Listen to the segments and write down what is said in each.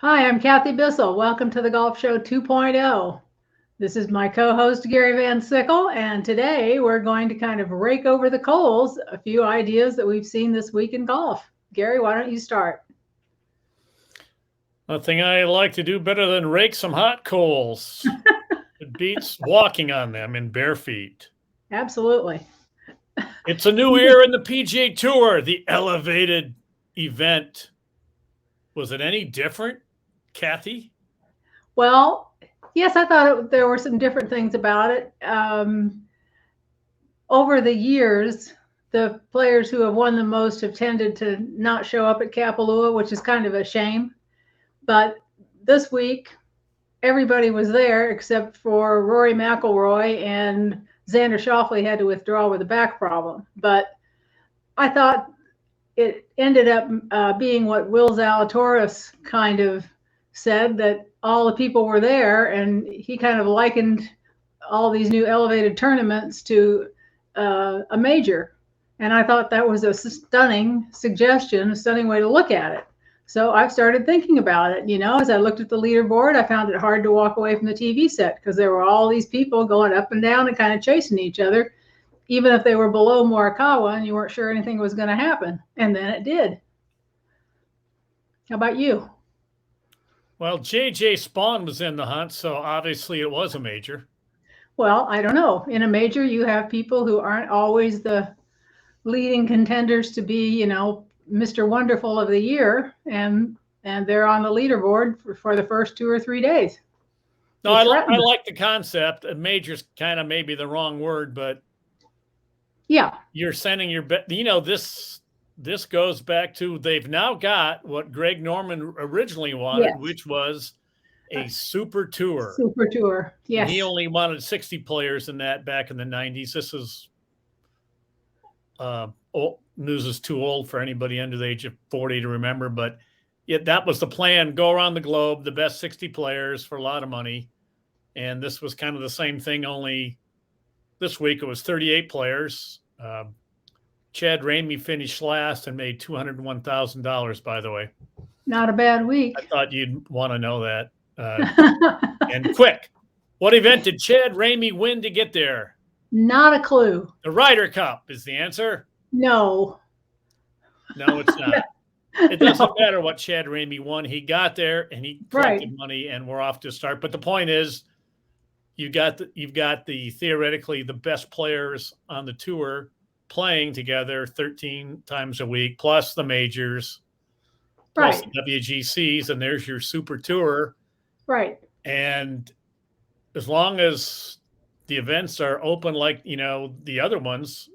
Hi, I'm Kathy Bissell. Welcome to the Golf Show 2.0. This is my co-host Gary Van Sickle, and today we're going to kind of rake over the coals a few ideas that we've seen this week in golf. Gary, why don't you start? Nothing I like to do better than rake some hot coals. It beats walking on them in bare feet. Absolutely. It's a new era in the PGA Tour, the elevated event. Was it any different, Kathy? Well, yes, I thought there were some different things about it. Over the years, the players who have won the most have tended to not show up at Kapalua, which is kind of a shame. But this week, everybody was there except for Rory McIlroy, and Xander Schauffele had to withdraw with a back problem. But I thought it ended up being what Will Zalatoris kind of said, that all the people were there, and he kind of likened all these new elevated tournaments to a major. And I thought that was a stunning suggestion, a stunning way to look at it. So I've started thinking about it. As I looked at the leaderboard, I found it hard to walk away from the TV set because there were all these people going up and down and kind of chasing each other, even if they were below Morikawa and you weren't sure anything was going to happen. And then it did. How about you? Well, J.J. Spawn was in the hunt, so obviously it was a major. Well, I don't know. In a major, you have people who aren't always the leading contenders to be, Mr. Wonderful of the year, and they're on the leaderboard for the first 2 or 3 days. No, I like the concept. A major's kind of maybe the wrong word, but yeah, you're sending your bet. This goes back to they've now got what Greg Norman originally wanted, yes, which was a super tour. Super tour, yes. And he only wanted 60 players in that back in the 90s. This is news is too old for anybody under the age of 40 to remember, but that was the plan. Go around the globe, the best 60 players for a lot of money. And this was kind of the same thing, only this week it was 38 players. Chad Ramey finished last and made $201,000, by the way. Not a bad week. I thought you'd want to know that. And quick, what event did Chad Ramey win to get there? Not a clue. The Ryder Cup is the answer. No, it's not. It doesn't matter what Chad Ramey won. He got there and he collected money, and we're off to a start. But the point is, you've got the theoretically the best players on the tour playing together 13 times a week, plus the majors, plus the WGCs, and there's your super tour. Right. And as long as the events are open like, the other ones,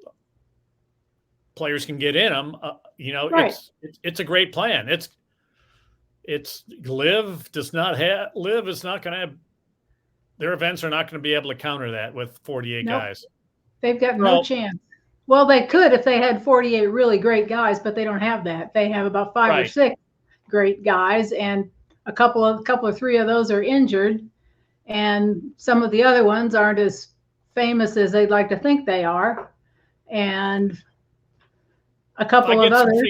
players can get in them, it's a great plan. It's Live is not going to have, their events are not going to be able to counter that with 48 guys. They've got no chance. Well, they could if they had 48 really great guys, but they don't have that. They have about 5 or 6 great guys, and a couple or 3 of those are injured, and some of the other ones aren't as famous as they'd like to think they are, and a couple of others. If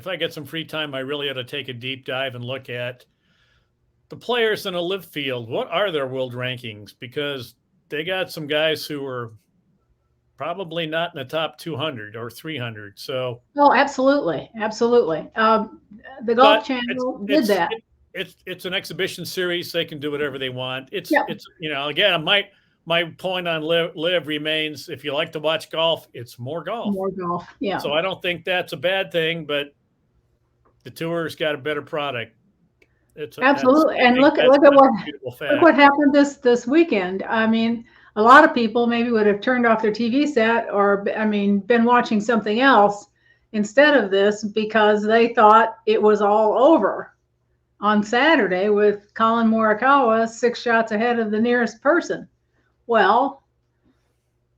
I get some free time, I really ought to take a deep dive and look at the players in a live field. What are their world rankings? Because they got some guys who are probably not in the top 200 or 300. So, absolutely. The Golf Channel did that. It's an exhibition series. They can do whatever they want. It's again, my point on live remains, if you like to watch golf, it's more golf. More golf, yeah. So I don't think that's a bad thing, but the tour's got a better product. Absolutely. And look at what happened this weekend. I mean, a lot of people maybe would have turned off their TV set or, been watching something else instead of this because they thought it was all over on Saturday with Collin Morikawa 6 shots ahead of the nearest person. Well,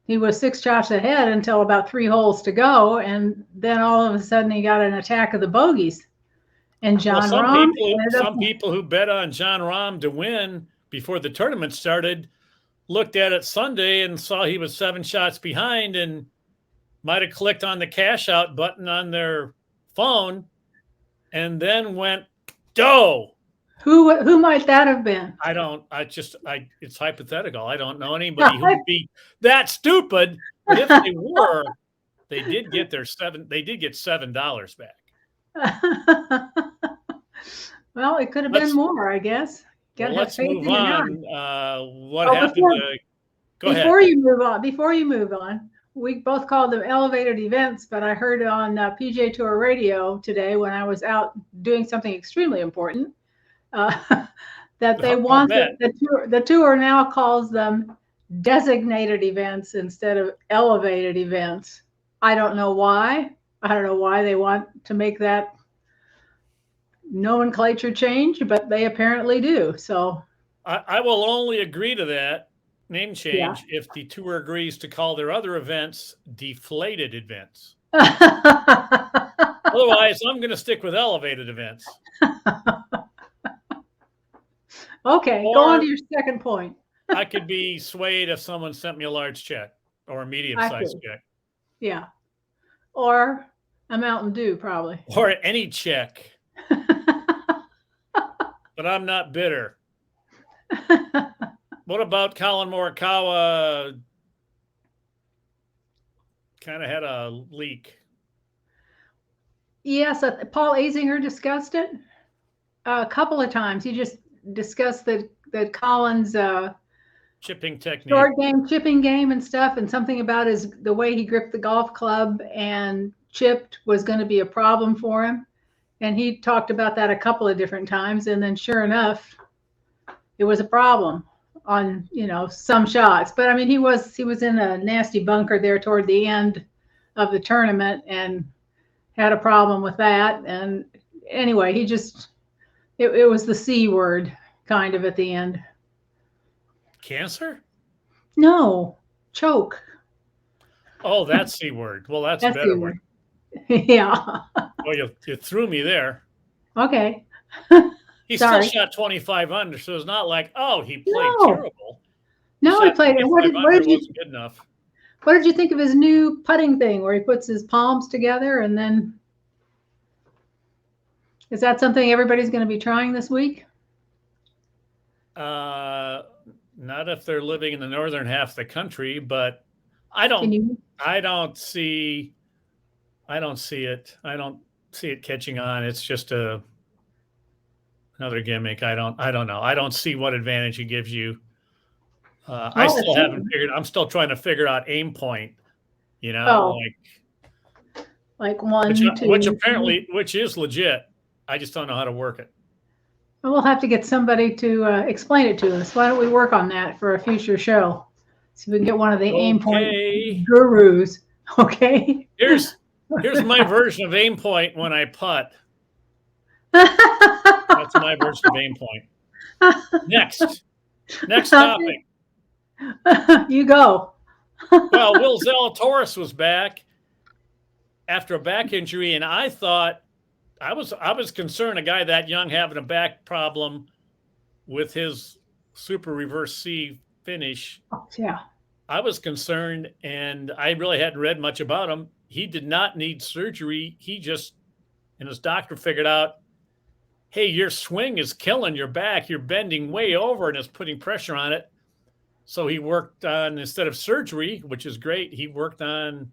he was 6 shots ahead until about 3 holes to go, and then all of a sudden he got an attack of the bogeys. And Jon Rahm. Some people who bet on Jon Rahm to win before the tournament started looked at it Sunday and saw he was 7 shots behind and might have clicked on the cash out button on their phone and then went Doe. Who might that have been? It's hypothetical. I don't know anybody who would be that stupid. But if they were, they did get $7 back. Well, it could have been more, I guess. Let's move on. What happened? Go ahead. Before you move on, we both called them elevated events, but I heard on PGA Tour radio today when I was out doing something extremely important that they want the tour now calls them designated events instead of elevated events. I don't know why. I don't know why they want to make that nomenclature change, but they apparently do. So I will only agree to that name change if the tour agrees to call their other events deflated events. Otherwise, I'm going to stick with elevated events. Okay, go on to your second point. I could be swayed if someone sent me a large check or a medium-sized check. Yeah. Or a Mountain Dew, probably. Or any check. But I'm not bitter. What about Collin Morikawa? Kind of had a leak. Yes, Paul Azinger discussed it a couple of times. He just discussed that Collin's chipping technique, short game, chipping game and stuff, and something about the way he gripped the golf club and chipped was going to be a problem for him. And he talked about that a couple of different times, and then sure enough, it was a problem on some shots. But I mean, he was in a nasty bunker there toward the end of the tournament and had a problem with that. And anyway, he just it was the C word kind of at the end. Cancer? No, choke. Oh, that's C word. Well, that's a better word. Yeah. Well, you threw me there. Okay. He still shot 25 under, so it's not like, he played terrible. No, he played. What did wasn't good enough. What did you think of his new putting thing, where he puts his palms together and then? Is that something everybody's going to be trying this week? Not if they're living in the northern half of the country, but I don't see it. I don't see it catching on. It's just another gimmick. I don't know. I don't see what advantage it gives you. I still haven't figured. I'm still trying to figure out aim point. Like 1, 2, which is legit. I just don't know how to work it. We'll have to get somebody to explain it to us. Why don't we work on that for a future show? See if we can get one of the aim point gurus. Okay. Here's my version of aim point when I putt. That's my version of aim point. Next topic. You go. Well, Will Zalatoris was back after a back injury, and I thought I was concerned a guy that young having a back problem with his super reverse C finish. Oh, yeah. I was concerned, and I really hadn't read much about him. He did not need surgery. And his doctor figured out, hey, your swing is killing your back. You're bending way over, and it's putting pressure on it. So he worked on, instead of surgery, which is great, he worked on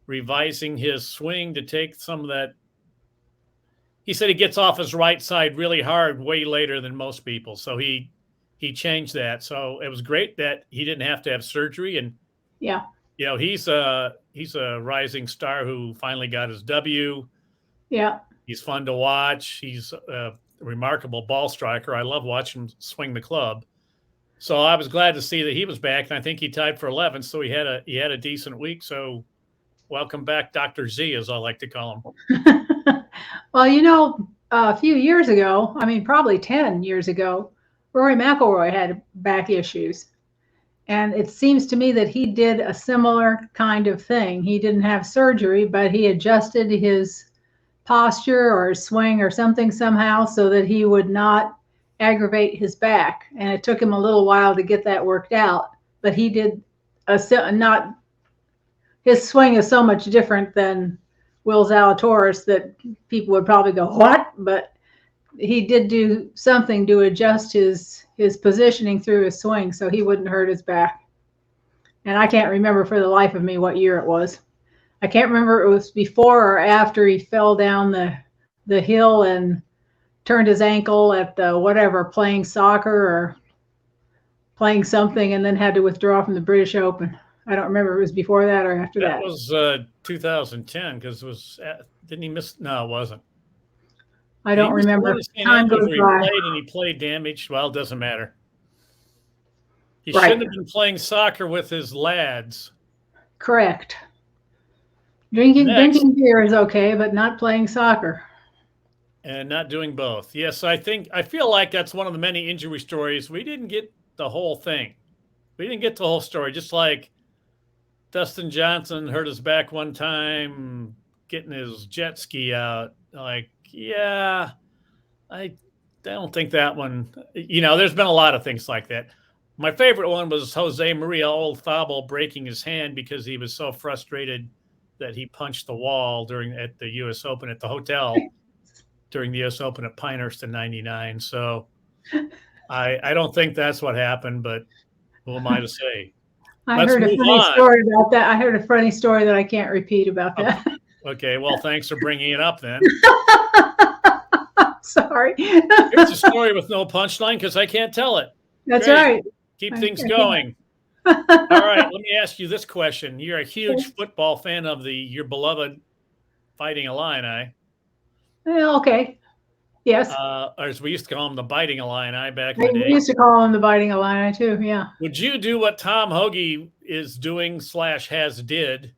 revising his swing to take some of that. He said he gets off his right side really hard way later than most people. So he changed that. So it was great that he didn't have to have surgery. And yeah, he's a rising star who finally got his W. Yeah. He's fun to watch. He's a remarkable ball striker. I love watching him swing the club. So I was glad to see that he was back, and I think he tied for 11th. So he had a decent week. So welcome back, Dr. Z, as I like to call him. Well, a few years ago, probably 10 years ago, Rory McIlroy had back issues. And it seems to me that he did a similar kind of thing. He didn't have surgery, but he adjusted his posture or swing or something somehow so that he would not aggravate his back. And it took him a little while to get that worked out. But he did his swing is so much different than Will Zalatoris that people would probably go, what? But he did do something to adjust his positioning through his swing so he wouldn't hurt his back. And I can't remember for the life of me what year it was. I can't remember it was before or after he fell down the hill and turned his ankle at the whatever, playing soccer or playing something, and then had to withdraw from the British Open. I don't remember if it was before that or after that. That was 2010 because it was didn't he miss? No, it wasn't. I don't remember. Time goes by. He played damaged. Well, it doesn't matter. He shouldn't have been playing soccer with his lads. Correct. Drinking beer is okay, but not playing soccer. And not doing both. Yes, I feel like that's one of the many injury stories. We didn't get the whole thing. We didn't get the whole story. Just like Dustin Johnson hurt his back one time getting his jet ski out. Like, yeah, I don't think that one, there's been a lot of things like that. My favorite one was Jose Maria Olazabal breaking his hand because he was so frustrated that he punched the wall at the U.S. Open at the hotel during the U.S. Open at Pinehurst in '99. So I don't think that's what happened, but who am I to say? I heard a funny story about that. I heard a funny story that I can't repeat about that. Okay, well, thanks for bringing it up then. Sorry. Here's a story with no punchline because I can't tell it. That's right. Keep things going. All right, let me ask you this question. You're a huge football fan of your beloved Fighting Illini. Okay. Yes. Or as we used to call them, the Biting Illini back in the day. We used to call them the Biting Illini too, yeah. Would you do what Tom Hoge is doing / has did?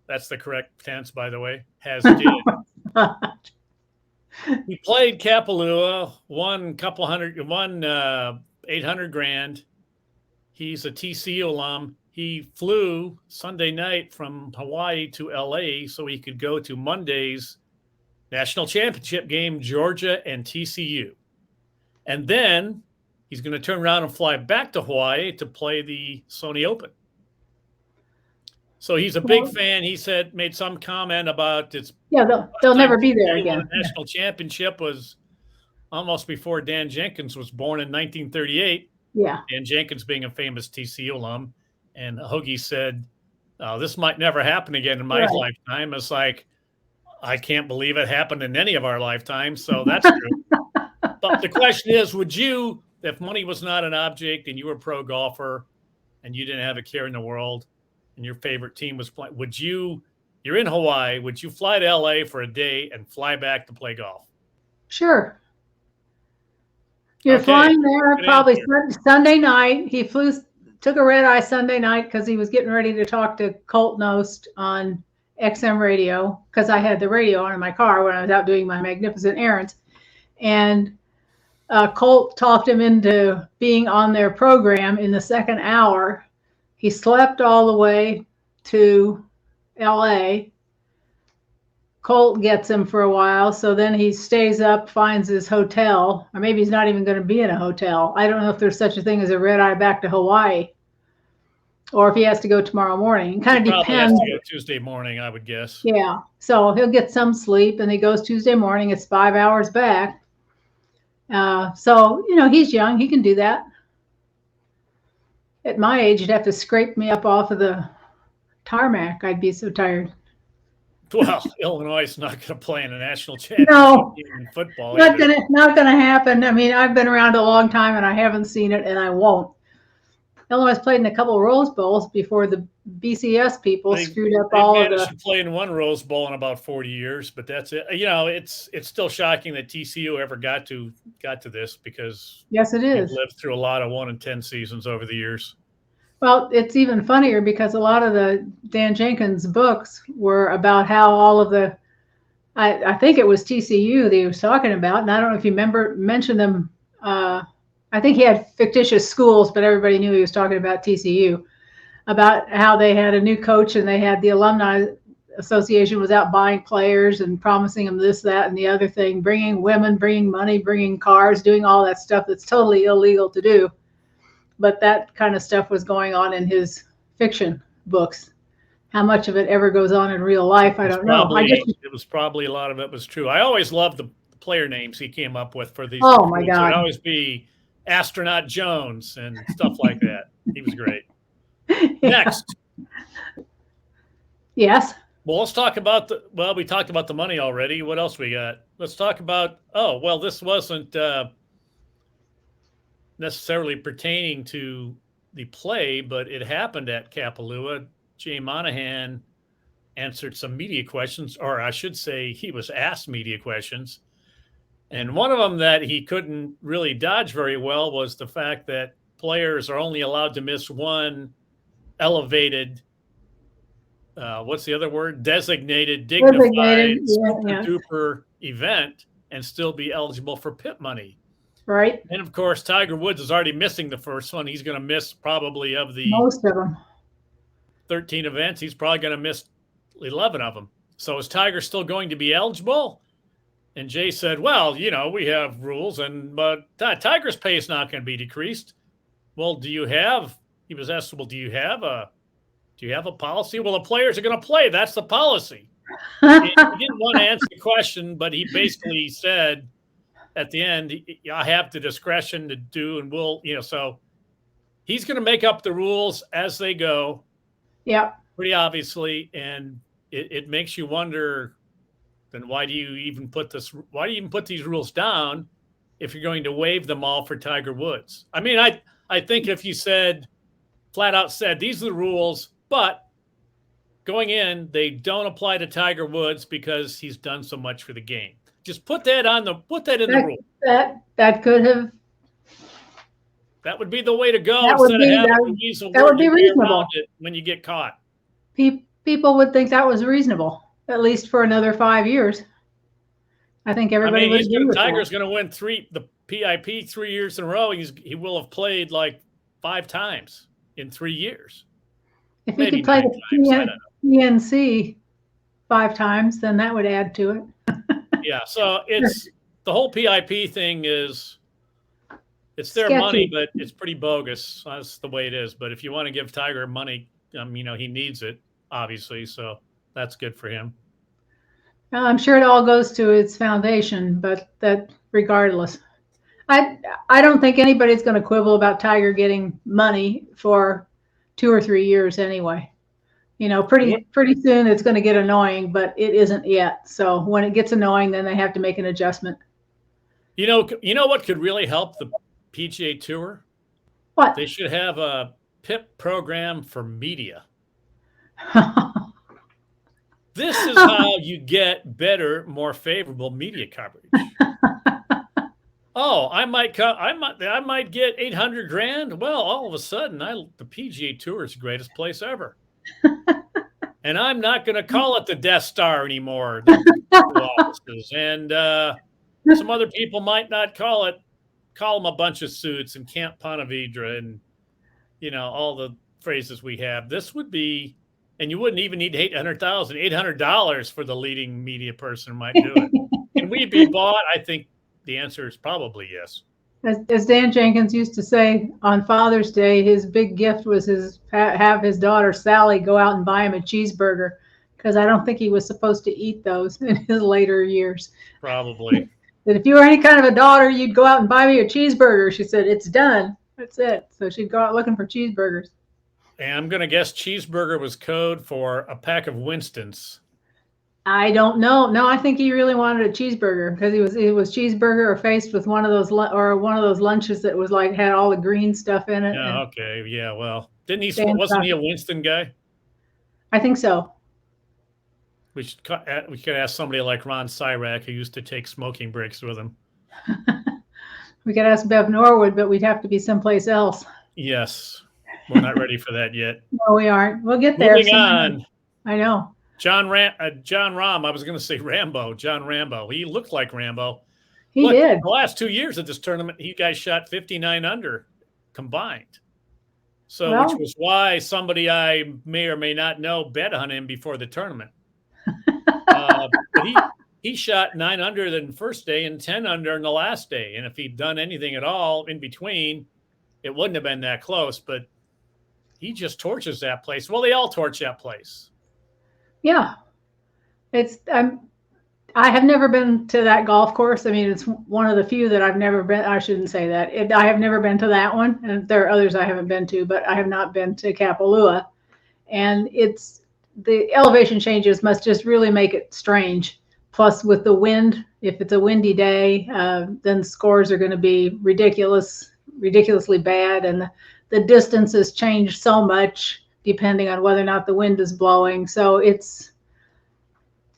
That's the correct tense, by the way. Has did. He played Kapalua, won $800,000. He's a TCU alum. He flew Sunday night from Hawaii to LA so he could go to Monday's national championship game, Georgia and TCU. And then he's going to turn around and fly back to Hawaii to play the Sony Open. So he's a big fan. He made some comment about it's. Yeah, they'll never be there again. The national championship was almost before Dan Jenkins was born in 1938. Yeah. Dan Jenkins being a famous TCU alum. And Hoge said, this might never happen again in my lifetime. It's like, I can't believe it happened in any of our lifetimes. So that's true. But the question is, would you, if money was not an object and you were a pro golfer and you didn't have a care in the world and your favorite team was playing, you're in Hawaii, would you fly to LA for a day and fly back to play golf? Sure. You're flying there probably Sunday night. He took a red eye Sunday night because he was getting ready to talk to Colt Knost on XM radio because I had the radio on in my car when I was out doing my magnificent errands. And Colt talked him into being on their program in the second hour. He slept all the way to LA. Colt gets him for a while, so then he stays up, finds his hotel, or maybe he's not even going to be in a hotel. I don't know if there's such a thing as a red eye back to Hawaii, or if he has to go tomorrow morning. It kind of depends. Has to go Tuesday morning, I would guess. Yeah, so he'll get some sleep, and he goes Tuesday morning. It's 5 hours back. So he's young; he can do that. At my age, you'd have to scrape me up off of the tarmac. I'd be so tired. Well, Illinois is not going to play in a national championship in football. Not going to happen. I mean, I've been around a long time and I haven't seen it, and I won't. Illinois played in a couple of Rose Bowls before the BCS people screwed up all of the. They played in one Rose Bowl in about 40 years, but that's it. It's still shocking that TCU ever got to this because yes, it is. We've lived through a lot of 1-10 seasons over the years. Well, it's even funnier because a lot of the Dan Jenkins books were about how all of the, I think it was TCU that he was talking about, and I don't know if you mentioned them. I think he had fictitious schools, but everybody knew he was talking about TCU, about how they had a new coach and they had the alumni association was out buying players and promising them this, that, and the other thing, bringing women, bringing money, bringing cars, doing all that stuff that's totally illegal to do. But that kind of stuff was going on in his fiction books. How much of it ever goes on in real life, I don't know. It was probably a lot of it was true. I always loved the player names he came up with for these. Oh my God! It would always be Astronaut Jones and stuff like that. He was great. Yeah. Next. Yes. Well, let's talk about we talked about the money already. What else we got? Let's talk about, this wasn't necessarily pertaining to the play, but it happened at Kapalua. Jay Monahan answered some media questions, or I should say he was asked media questions. And one of them that he couldn't really dodge very well was the fact that players are only allowed to miss one elevated what's the other word? Designated, dignified, super-duper event and still be eligible for PIP money. Right. And, of course, Tiger Woods is already missing the first one. He's going to miss probably of the most of them. 13 events. He's probably going to miss 11 of them. So is Tiger still going to be eligible? And Jay said, well, we have rules, but Tiger's pay is not going to be decreased. Well, he was asked, well, do you have a policy? Well, the players are going to play. That's the policy. He didn't want to answer the question, but he basically said at the end, I have the discretion to do and so he's going to make up the rules as they go. Yeah. Pretty obviously. And it makes you wonder, then why do you even put these rules down if you're going to waive them all for Tiger Woods? I mean, I think if you flat out said, these are the rules, but going in, they don't apply to Tiger Woods because he's done so much for the game. Just put that in the rule. That could have. That would be the way to go. That would be reasonable when you get caught. People would think that was reasonable, at least for another 5 years. I think everybody would agree with Tiger's going to win the PIP 3 years in a row. He will have played like 5 times in 3 years. If he could play the PNC 5 times, then that would add to it. Yeah, so it's the whole PIP thing it's their money, but it's pretty bogus. That's the way it is. But if you want to give Tiger money, he needs it, obviously. So that's good for him. Well, I'm sure it all goes to its foundation, but that regardless. I don't think anybody's going to quibble about Tiger getting money for 2 or 3 years anyway. Pretty soon it's going to get annoying, but it isn't yet. So when it gets annoying, then they have to make an adjustment. You know what could really help the PGA Tour? What? They should have a PIP program for media. This is how you get better, more favorable media coverage. Oh, I might get $800,000. Well, all of a sudden, the PGA Tour is the greatest place ever. And I'm not going to call it the Death Star anymore. And some other people might not call them a bunch of suits and Camp Pontevedra and, all the phrases we have. This would be, and you wouldn't even need $800 for the leading media person might do it. Can we be bought? I think the answer is probably yes. As Dan Jenkins used to say on Father's Day, his big gift was have his daughter Sally go out and buy him a cheeseburger, because I don't think he was supposed to eat those in his later years. Probably. That if you were any kind of a daughter, you'd go out and buy me a cheeseburger. She said, it's done. That's it. So she'd go out looking for cheeseburgers. And I'm going to guess cheeseburger was code for a pack of Winstons. I don't know. No, I think he really wanted a cheeseburger, because it was cheeseburger or faced with one of those lunches that was had all the green stuff in it. Yeah. Okay. Yeah. Well, wasn't he a Winston guy? I think so. We could ask somebody like Ron Syrak, who used to take smoking breaks with him. We could ask Bev Norwood, but we'd have to be someplace else. Yes. We're not ready for that yet. No, we aren't. We'll get there. Moving on. I know. Jon Rahm. I was going to say Rambo. Jon Rambo. He looked like Rambo. He did. The last 2 years of this tournament, you guys shot 59 under combined. So, which was why somebody I may or may not know bet on him before the tournament. But he shot 9 under the first day and 10 under in the last day. And if he'd done anything at all in between, it wouldn't have been that close. But he just torches that place. Well, they all torch that place. Yeah, I have never been to that golf course. I mean, it's one of the few that I've never been. I shouldn't say that. I have never been to that one, and there are others I haven't been to, but I have not been to Kapalua. And it's the elevation changes must just really make it strange. Plus, with the wind, if it's a windy day, then scores are going to be ridiculously bad, and the distances change so much depending on whether or not the wind is blowing. So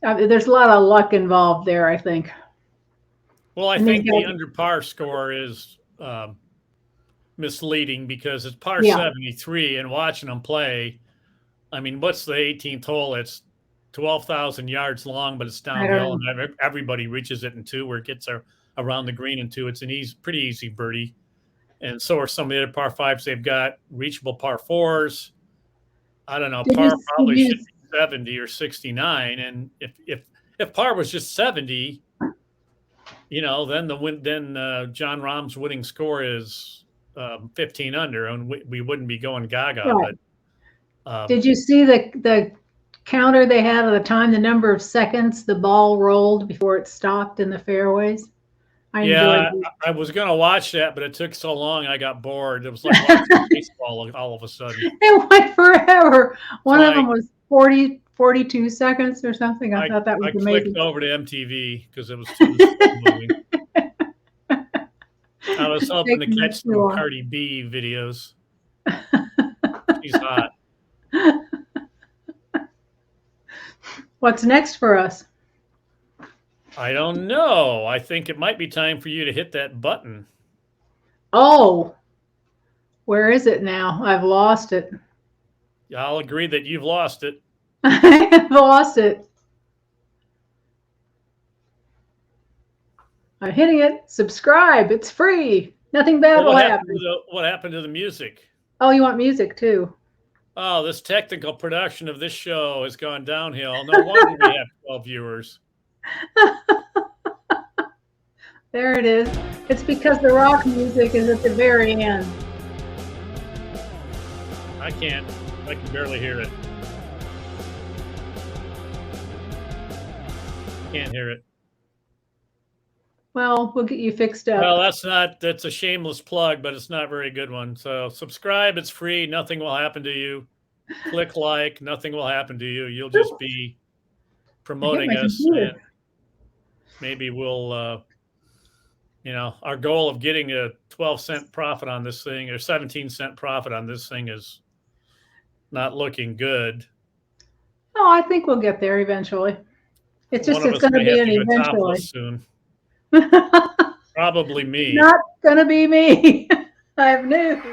there's a lot of luck involved there, I think. Well, I think the under par score is misleading because it's par 73, and watching them play, I mean, what's the 18th hole? It's 12,000 yards long, but it's downhill, and everybody reaches it in two, where it gets around the green in two. It's an pretty easy birdie. And so are some of the other par fives. They've got reachable par fours. I don't know. Par probably should be 70 or 69. And if par was just 70, then Jon Rahm's winning score is 15 under, and we wouldn't be going gaga. Right. But did you see the counter they had at the time, the number of seconds the ball rolled before it stopped in the fairways? I was going to watch that, but it took so long I got bored. It was like watching baseball all of a sudden. It went forever. One of them was 42 seconds or something. I thought that was amazing. I clicked over to MTV because it was too moving. I was hoping to catch some Cardi B videos. She's hot. What's next for us? I don't know. I think it might be time for you to hit that button. Oh, where is it now? I've lost it. I'll agree that you've lost it. I've lost it. I'm hitting it. Subscribe. It's free. Nothing bad will happen. What happened to the music? Oh, you want music too? Oh, this technical production of this show has gone downhill. No wonder we have 12 viewers. There it is. It's because the rock music is at the very end. I can barely hear it. Can't hear it. Well, we'll get you fixed up. Well, that's a shameless plug, but it's not a very good one. So subscribe, it's free, nothing will happen to you. Click like, nothing will happen to you. You'll just be promoting us, and maybe we'll our goal of getting a 12-cent profit on this thing, or 17-cent profit on this thing, is not looking good. Oh, I think we'll get there eventually. It's going to be an eventually. Soon. Probably me. Not going to be me. I have news.